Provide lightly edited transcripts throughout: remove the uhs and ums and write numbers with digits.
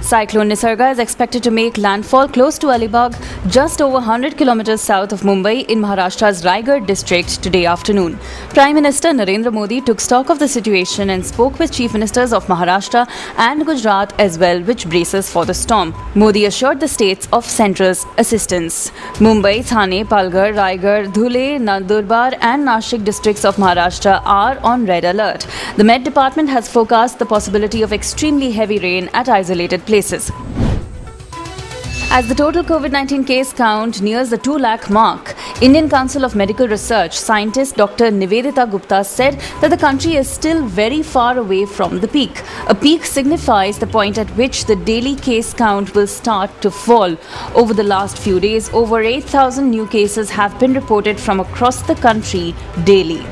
Cyclone Nisarga is expected to make landfall close to Alibag, just over 100 kilometers south of Mumbai in Maharashtra's Raigad district today afternoon. Prime Minister Narendra Modi took stock of the situation and spoke with Chief Ministers of Maharashtra and Gujarat as well, which braces for the storm. Modi assured the states of central's assistance. Mumbai, Thane, Palghar, Raigad, Dhule, Nandurbar and Nashik districts of Maharashtra are on red alert. The Met Department has forecast the possibility of extremely heavy rain at isolated places. As the total COVID-19 case count nears the 2 lakh mark, Indian Council of Medical Research scientist Dr. Nivedita Gupta said that the country is still very far away from the peak. A peak signifies the point at which the daily case count will start to fall. Over the last few days, over 8,000 new cases have been reported from across the country daily.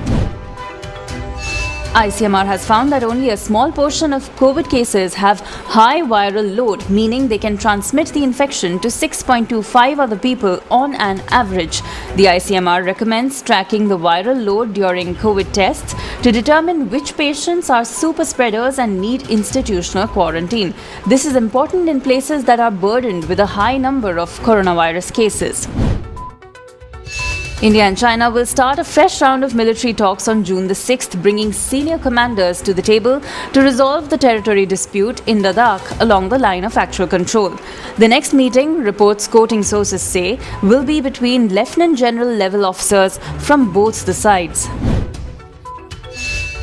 ICMR has found that only a small portion of COVID cases have high viral load, meaning they can transmit the infection to 6.25 other people on an average. The ICMR recommends tracking the viral load during COVID tests to determine which patients are super spreaders and need institutional quarantine. This is important in places that are burdened with a high number of coronavirus cases. India and China will start a fresh round of military talks on June the 6th, bringing senior commanders to the table to resolve the territory dispute in Ladakh along the line of actual control. The next meeting, reports quoting sources say, will be between Lieutenant General level officers from both the sides.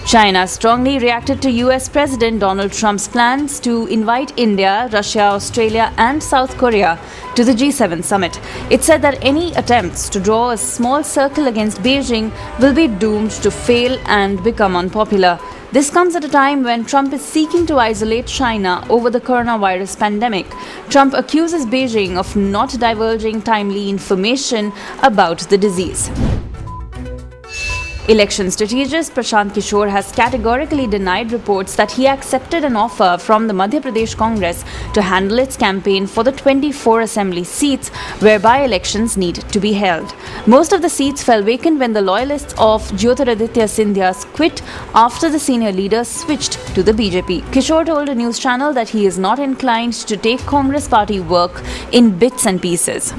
China strongly reacted to US President Donald Trump's plans to invite India, Russia, Australia and South Korea to the G7 summit. It said that any attempts to draw a small circle against Beijing will be doomed to fail and become unpopular. This comes at a time when Trump is seeking to isolate China over the coronavirus pandemic. Trump accuses Beijing of not divulging timely information about the disease. Election strategist Prashant Kishore has categorically denied reports that he accepted an offer from the Madhya Pradesh Congress to handle its campaign for the 24 assembly seats where by-elections need to be held. Most of the seats fell vacant when the loyalists of Jyotiraditya Scindia quit after the senior leader switched to the BJP. Kishore told a news channel that he is not inclined to take Congress party work in bits and pieces.